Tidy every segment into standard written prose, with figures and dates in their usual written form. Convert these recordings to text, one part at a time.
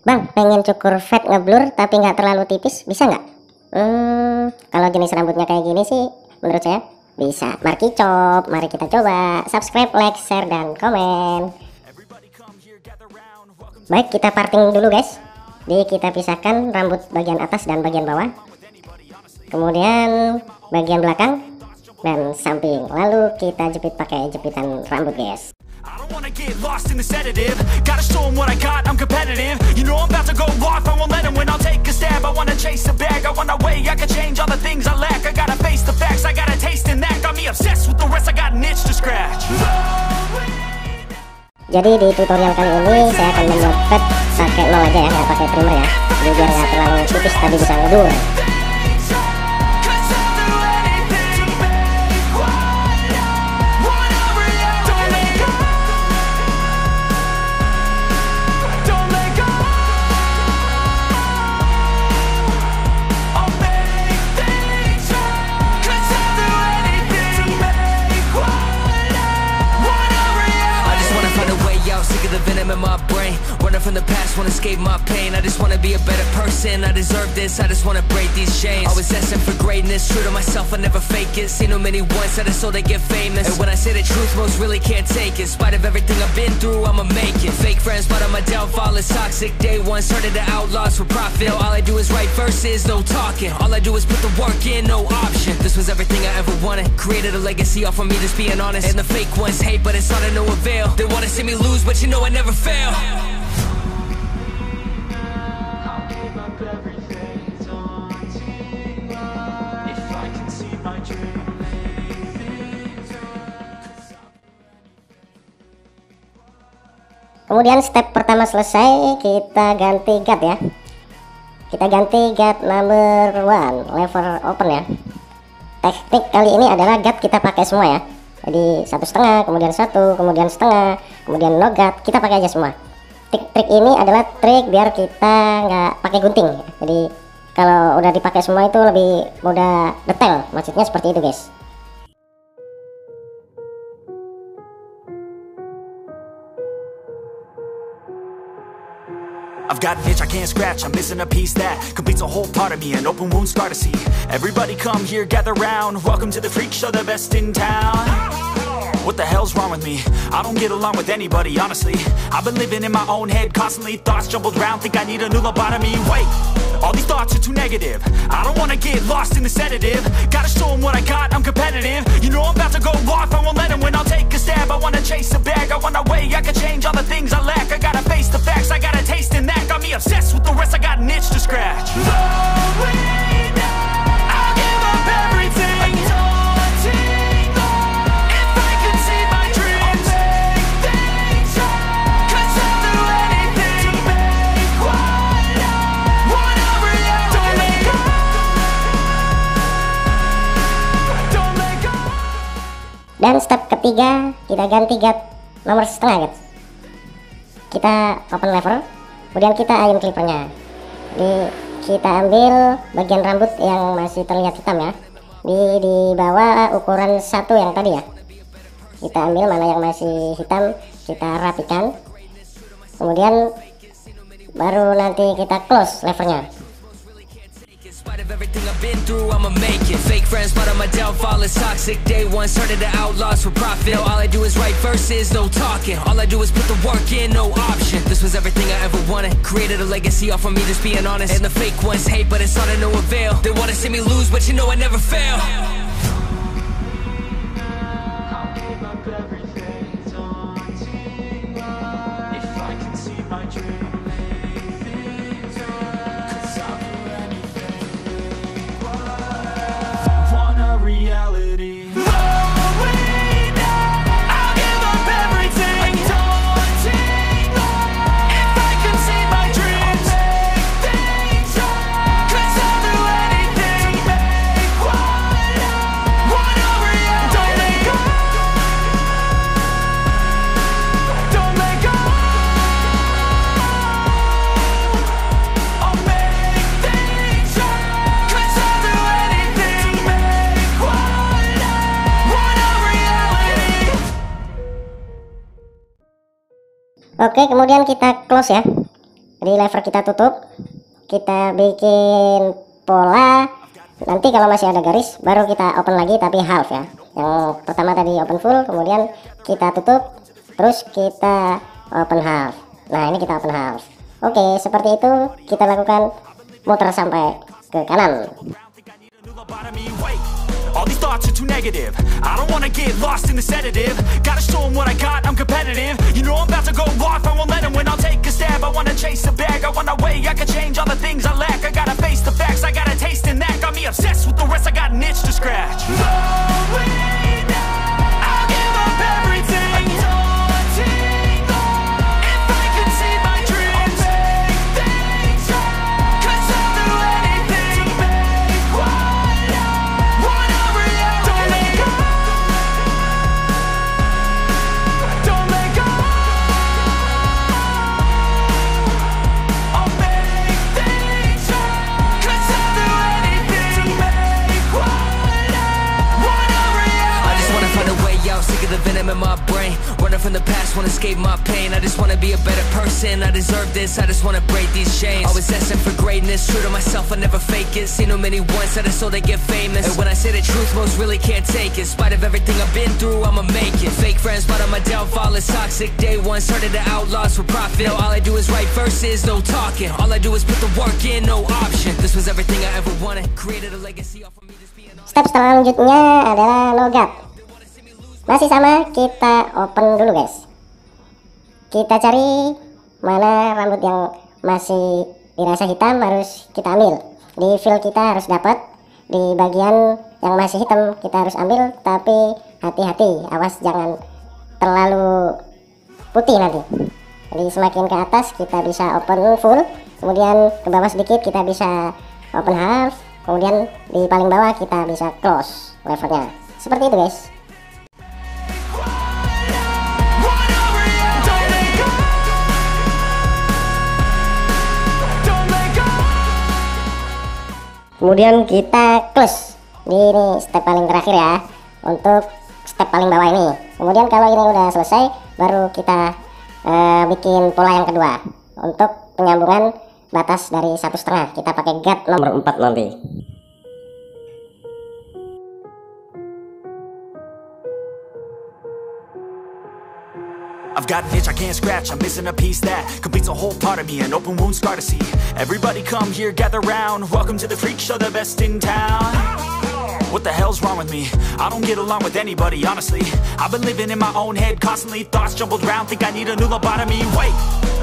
Bang, pengen cukur fade ngeblur tapi nggak terlalu tipis, bisa nggak? Kalau jenis rambutnya kayak gini sih, menurut saya bisa. Mari cocok, mari kita coba. Subscribe, like, share, dan komen. Baik, kita parting dulu guys. Jadi kita pisahkan rambut bagian atas dan bagian bawah. Kemudian bagian belakang dan samping. Lalu kita jepit pakai jepitan rambut guys. I don't wanna get lost in the sedative. Gotta show them what I got, I'm competitive. You know I'm about to go off, I won't let them win. I'll take a stab, I wanna chase a bag. I wanna way, I can change all the things I lack. I gotta face the facts, I got a taste in that. Got me obsessed with the rest, I got an itch to scratch. Jadi di tutorial kali ini saya akan membuat fade pakai nol aja ya, nggak pakai trimmer ya. Jadi biar nggak terlalu tipis tapi bisa ngedur. The venom in my brain, running from the past, wanna escape my pain. I just wanna be a better person, I deserve this, I just wanna break these chains. Always asking for greatness, true to myself, I never fake it. Seen too many once, I just so they get famous. And when I say the truth, most really can't take it. In spite of everything I've been through, I'ma make it. Fake friends, but on my downfall is toxic. Day one, started to outlaws for profit. Now all I do is write verses, no talking. All I do is put the work in, no option. This was everything I ever wanted, created a legacy off of me, just being honest. And the fake ones hate, but it's all to no avail. They wanna see me lose, but you know I never fail. I'll give up everything, daunting if I can see my dream. Kemudian step pertama selesai, kita ganti guard ya. Kita ganti guard number 1, lever open ya. Teknik kali ini adalah guard kita pakai semua ya. Jadi 1,5, kemudian 1, kemudian setengah, kemudian no guard, kita pakai aja semua. Trik ini adalah trik biar kita nggak pakai gunting. Jadi kalau udah dipakai semua itu lebih mudah detail, maksudnya seperti itu guys. I've got an itch I can't scratch, I'm missing a piece that completes a whole part of me, an open wound scar to see. Everybody come here, gather round, welcome to the freak show, the best in town. What the hell's wrong with me? I don't get along with anybody, honestly. I've been living in my own head constantly, thoughts jumbled round, think I need a new lobotomy. Wait, all these thoughts are too negative. I don't wanna get lost in the sedative. Gotta show them what I got, I'm competitive. You know I'm about to go off, I won't let them win. I'll take a stab, I wanna chase a bag. I wanna way, I can change all the things I lack. I gotta face the facts, I got a taste in that. Got me obsessed with the rest, I got an itch to scratch. I'll give up everything. Dan step ketiga, kita ganti guard nomor setengah guys. Kita open lever, kemudian kita ayun clippernya. Jadi kita ambil bagian rambut yang masih terlihat hitam ya. Di bawah ukuran 1 yang tadi ya. Kita ambil mana yang masih hitam, kita rapikan. Kemudian baru nanti kita close levernya. Everything I've been through, I'ma make it. Fake friends, but on my downfall is toxic. Day one, started to outlaws for profit. Now all I do is write verses, no talking. All I do is put the work in, no option. This was everything I ever wanted, created a legacy off of me, just being honest. And the fake ones hate, but it's all to no avail. They wanna see me lose, but you know I never fail. I'll give up everything, daunting if I can see my dream. Reality. I'll give up everything, daunting if I can see my dreams. Things right, 'cause I'll do anything to make one a reality. Don't let go, don't let go. I'll make things right, 'cause I'll do anything to make one a reality. Oke, kemudian kita close ya. Jadi lever kita tutup, kita bikin pola. Nanti kalau masih ada garis baru kita open lagi, tapi half ya. Yang pertama tadi open full, kemudian kita tutup, terus kita open half. Nah ini kita open half. Oke, seperti itu kita lakukan, muter sampai ke kanan. All these thoughts are too negative. I don't wanna get lost in the sedative. Gotta show them what I got, I'm competitive. You know I'm about to go off, I won't let them win. I'll take a stab, I wanna chase a bag. I want a way, I can change all the things I lack. I gotta face the facts, I got a taste in that. Got me obsessed with the rest, I got an itch to scratch. Going now, I'll give up everything. Daunting all, if I could see my dreams, I'll make things right. 'Cause I'll do anything to make what I wanna reality. Don't let go, don't let go. I'll make things right. 'Cause I'll do anything to make what I wanna reality. I just wanna find a way out, sick of the venom in my brain. Running from the past, wanna escape my pain. I just wanna be a better person, I deserve this. I just wanna break these chains. Always asking for greatness, true to myself, I never fake it. Seen too many once, I just so they get famous. And when I say the truth, most really can't take it. In spite of everything I've been through, I'ma make it. Fake friends, but on my downfall is toxic. Day one, started the outlaws for profit. Now all I do is write verses, no talking. All I do is put the work in, no option. This was everything I ever wanted. Created a legacy off of me just being honest. Step selanjutnya adalah logat. Masih sama, kita open dulu guys. Kita cari mana rambut yang masih dirasa hitam, harus kita ambil. Di fill kita harus dapat. Di bagian yang masih hitam kita harus ambil, tapi hati-hati, awas jangan terlalu putih nanti. Jadi semakin ke atas kita bisa open full, kemudian ke bawah sedikit kita bisa open half, kemudian di paling bawah kita bisa close levernya. Seperti itu guys. Kemudian kita close di ini step paling terakhir ya, untuk step paling bawah ini. Kemudian kalau ini udah selesai, baru kita bikin pola yang kedua untuk penyambungan batas dari 1,5. Kita pakai guard nomor 4 nanti. I've got an itch I can't scratch, I'm missing a piece that completes a whole part of me, an open wound scar to see. Everybody come here, gather round, welcome to the freak show, the best in town. What the hell's wrong with me? I don't get along with anybody, honestly. I've been living in my own head constantly, thoughts jumbled round, think I need a new lobotomy. Wait,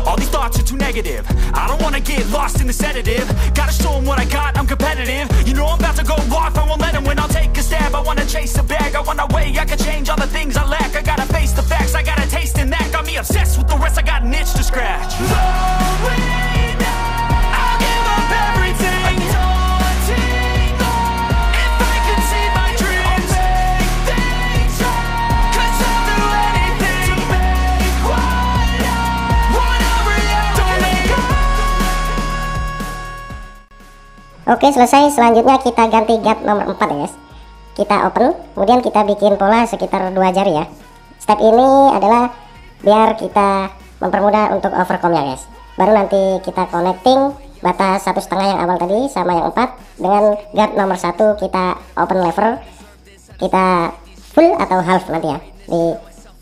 all these thoughts are too negative. I don't wanna get lost in the sedative. Gotta show them what I got, I'm competitive. You know I'm about to go off, I won't let them win. I'll take a stab, I wanna chase a bag. I want a way, I can change all the things I lack. I gotta face the facts, I got a taste in that. Got me obsessed with the rest, I got an itch to scratch. Going now, I'll give up everything. Daunting all, if I could see my dreams, I'll make things right. 'Cause I'll do anything to make what I wanna reality. Don't let go. Oke, selesai. Selanjutnya kita ganti guard nomor 4 ya guys. Kita open, kemudian kita bikin pola sekitar 2 jari ya. Step ini adalah biar kita mempermudah untuk overcome-nya guys. Baru nanti kita connecting batas 1,5 yang awal tadi sama yang 4 dengan guard nomor 1. Kita open lever, kita full atau half nanti ya.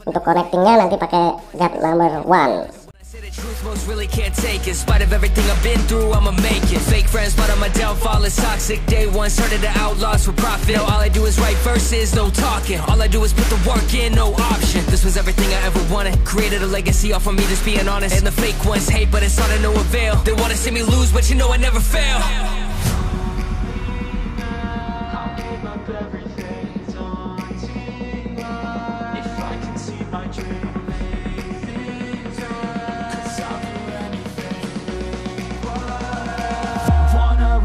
Untuk connectingnya nanti pakai guard nomor 1. Say the truth, most really can't take it. In spite of everything I've been through, I'ma make it. Fake friends, but on my downfall is toxic. Day one, started the outlaws for profit. Now all I do is write verses, no talking. All I do is put the work in, no option. This was everything I ever wanted. Created a legacy off of me, just being honest. And the fake ones hate, but it's all to no avail. They wanna see me lose, but you know I never fail. I'll give up everything, daunting all, if I can see my dream.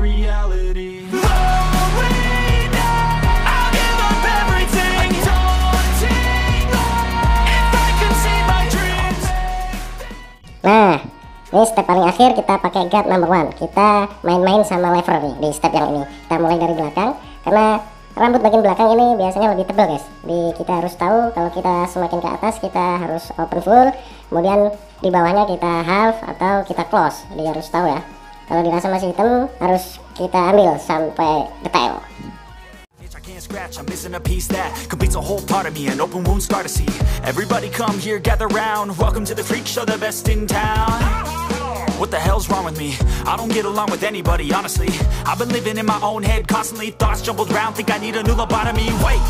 Reality. Going now, I'll give up everything. Daunting all, if I can see my dreams. Nah, ini step paling akhir kita pakai guard number 1. Kita main-main sama lever nih di step yang ini. Kita mulai dari belakang karena rambut bagian belakang ini biasanya lebih tebal guys. Kita harus tahu kalau kita semakin ke atas kita harus open full, kemudian di bawahnya kita half atau kita close. Jadi harus tahu ya. Kalau dirasa masih hitam harus kita ambil sampai detail. Scratch, I'm missing a piece that completes a whole part of me, an open wound scar to see. Everybody come here, gather round. Welcome to the freak show, the best in town. What the hell's wrong with me? I don't get along with anybody, honestly. I've been living in my own head constantly. Thoughts jumbled round, think I need a new lobotomy. Wait,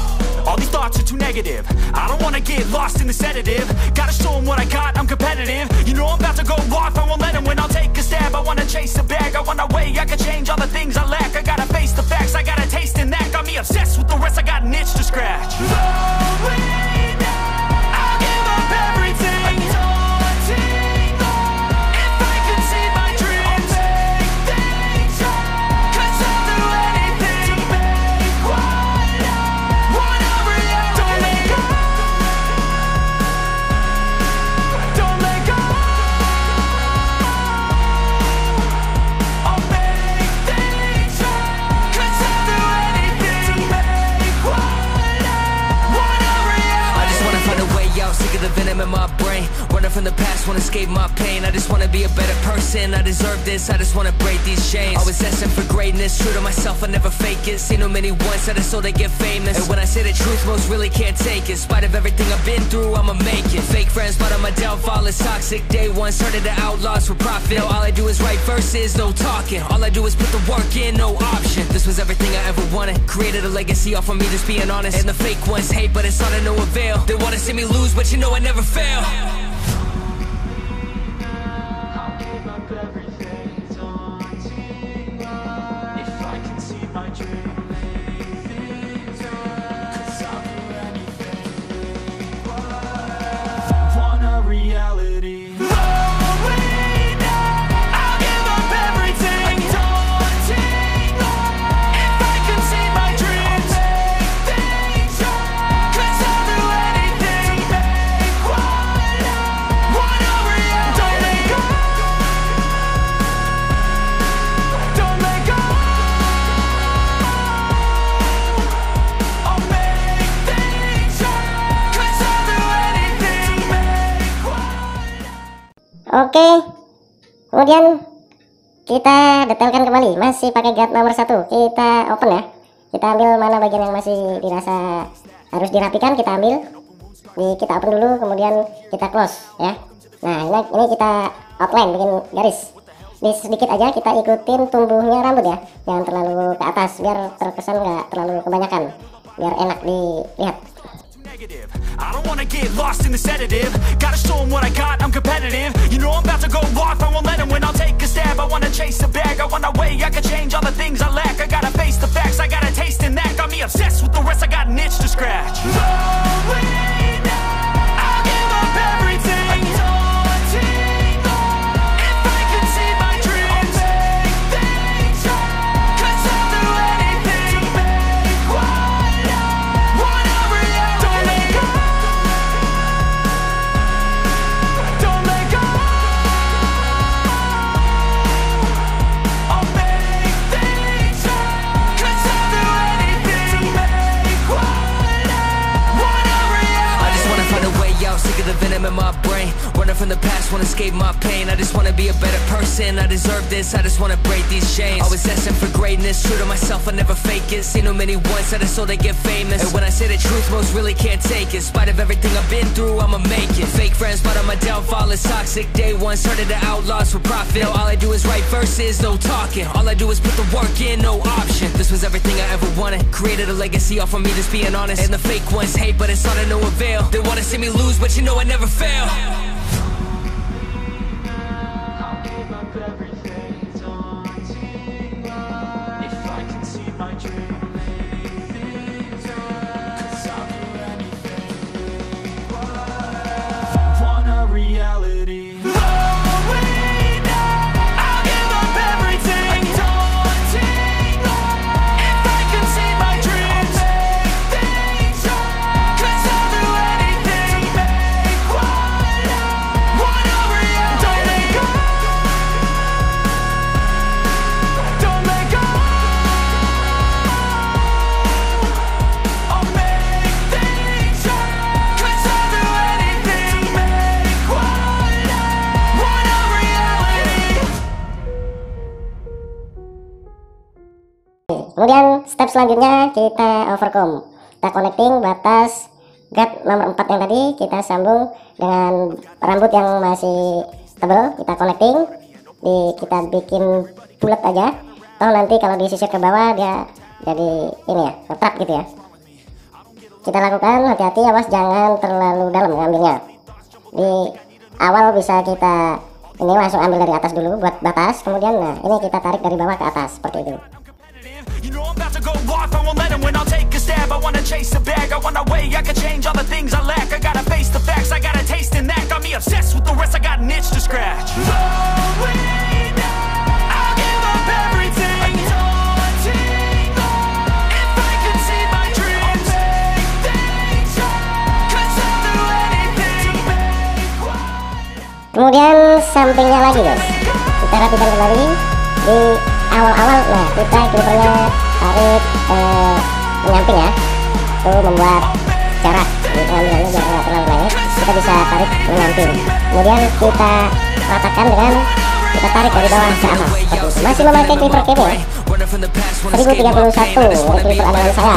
all these thoughts are too negative. I don't wanna get lost in the sedative. Gotta show them what I got, I'm competitive. You know I'm about to go off, I won't let them win. I'll take a stab, I wanna chase a bag. I wanna weigh, I can change all the things I lack. I gotta face the facts, I got a taste in that. Got me obsessed with the rest, I got an itch to scratch. I'll give up everything. The venom in my brain, running from the past, wanna escape my pain. I just wanna be a better person, I deserve this, I just wanna break these chains. Always asking for greatness, true to myself, I never fake it. Seen too many once, I just so they get famous. And when I say the truth, most really can't take it. In spite of everything I've been through, I'ma make it. Fake friends, but on my downfall is toxic. Day one, started to outlaws for profit. Now all I do is write verses, no talking. All I do is put the work in, no option. This was everything I ever wanted, created a legacy off of me, just being honest. And the fake ones hate, but it's all to no avail. They wanna see me lose, but you know I never fail. I'll give up everything, daunting if I can see my dream. Cause I'll do anything, want a reality. I'll give up everything, daunting if I can see my dreams. Cause I'll do anything, want a reality. Don't let go, I'll make things right. Cause I'll do anything, Oke, kemudian kita detailkan kembali, masih pakai guard nomor 1. Kita open ya, kita ambil mana bagian yang masih dirasa harus dirapikan, kita ambil. Kita open dulu, kemudian kita close ya. Nah ini kita outline, bikin garis. Ini sedikit aja kita ikutin tumbuhnya rambut ya, jangan terlalu ke atas biar terkesan nggak terlalu kebanyakan, biar enak dilihat. negative. I don't wanna get lost in the sedative. Gotta show them what I got, I'm competitive. You know I'm about to go off, I won't let them win. I'll take a stab, I wanna chase a bag. I wanna weigh, I can change all the things I lack. I gotta face the facts, I got a taste in that. Got me obsessed with the rest, I got an itch to scratch. I'll give up everything. If I can see my dreams, cause I'll do anything. Want a reality. Don't let go. I'll make things right. Cause I'll do anything. Want a reality. I just wanna find a way out, sick of the venom in my brain. Running from the past, wanna escape my pain. I just wanna be a better person, I deserve this, I just wanna break these chains. Always asking for greatness, true to myself, I never fake it. Seen too many once, I just so they get famous. And when I say the truth, most really can't take it. In spite of everything I've been through, I'ma make it. Fake friends, but on my downfall is toxic. Day one, started to outlaws for profit. Now all I do is write verses, no talking. All I do is put the work in, no option. This was everything I ever wanted, created a legacy off of me, just being honest. And the fake ones hate, but it's all to no avail. They wanna see me lose, but you know I never fail. I'll give up everything, daunting if I can see my dream. Cause I'll do anything. Want a reality. I'll give up everything, daunting if I can see my dreams. Cause I'll do anything. Want a reality. Kemudian step selanjutnya kita overcome. Kita connecting batas guard nomor 4 yang tadi, kita sambung dengan rambut yang masih tebal, kita connecting. Kita bikin bulat aja. Toh nanti kalau disisir ke bawah dia jadi ini ya, ngetrap gitu ya. Kita lakukan, hati-hati awas jangan terlalu dalam ngambilnya. Di awal bisa kita ini langsung ambil dari atas dulu buat batas, kemudian nah ini kita tarik dari bawah ke atas seperti itu. Kemudian sampingnya lagi guys, kita rapikan kembali. Di awal-awal nah kita clippernya tarik menyamping ya, itu membuat jarak di pengambilannya biar nggak terlalu banyak. Kita bisa tarik menyamping, kemudian kita ratakan dengan kita tarik dari bawah ke atas seperti itu. Masih memakai clipper kemi ya, 1031 clipper andalan saya.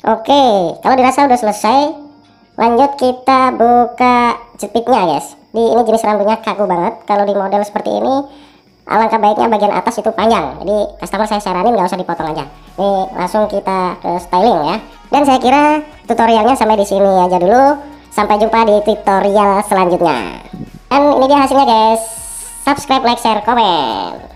Oke, kalau dirasa udah selesai, lanjut kita buka jepitnya guys. Ini jenis rambutnya kaku banget. Kalau di model seperti ini, alangkah baiknya bagian atas itu panjang. Jadi customer saya saranin nggak usah dipotong aja. Ini langsung kita ke styling ya. Dan saya kira tutorialnya sampai di sini aja dulu. Sampai jumpa di tutorial selanjutnya. Dan ini dia hasilnya guys. Subscribe, like, share, komen.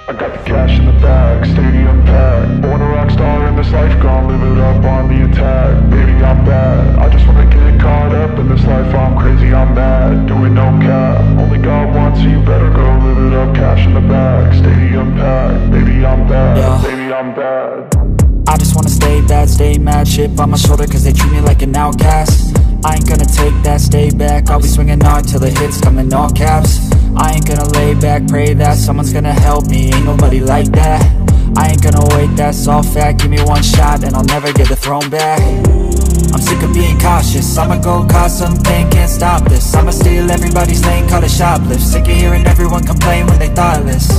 I got the cash in the bag, stadium packed. Born a rock star in this life, gonna live it up on the attack. Baby, I'm bad, I just wanna get caught up in this life. I'm crazy, I'm mad, doing no cap. Only God wants you, better go live it up. Cash in the bag, stadium packed. Baby, I'm bad, baby, I'm bad. I just wanna stay bad, stay mad. Chip on my shoulder cause they treat me like an outcast. I ain't gonna take that, stay back. I'll be swinging hard till the hits come in all caps. I ain't gonna lay back, pray that someone's gonna help me. Ain't nobody like that. I ain't gonna wait, that's all fact. Give me one shot and I'll never get the throne back. I'm sick of being cautious, I'ma go cause something, can't stop this. I'ma steal everybody's lane, call it shoplift. Sick of hearing everyone complain when they thoughtless.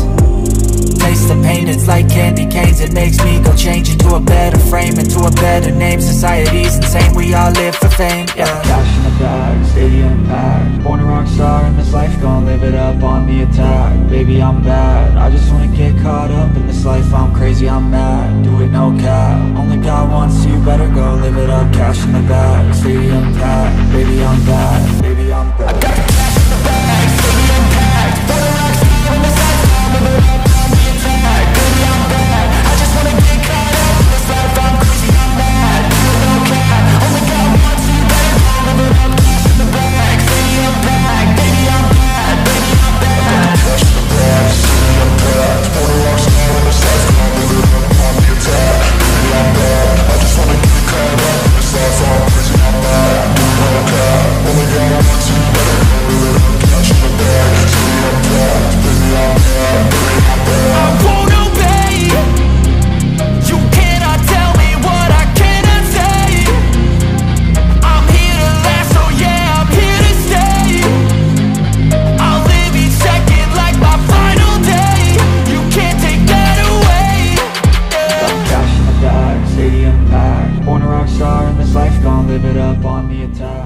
Taste the pain, it's like candy canes. It makes me go change into a better frame, into a better name. Society's insane, we all live for fame, yeah. Cash in the bag, stadium packed. Born a rock star in this life, gonna live it up on the attack. Baby, I'm bad, I just wanna get caught up in this life. I'm crazy, I'm mad, do it no cap. Only God wants you, better go live it up. Cash in the bag, stadium packed. Baby, I'm bad, baby, I'm bad. I got the cash in the bag, stadium packed. Born a rock star in this life, gonna live it up. Live it up on the attack.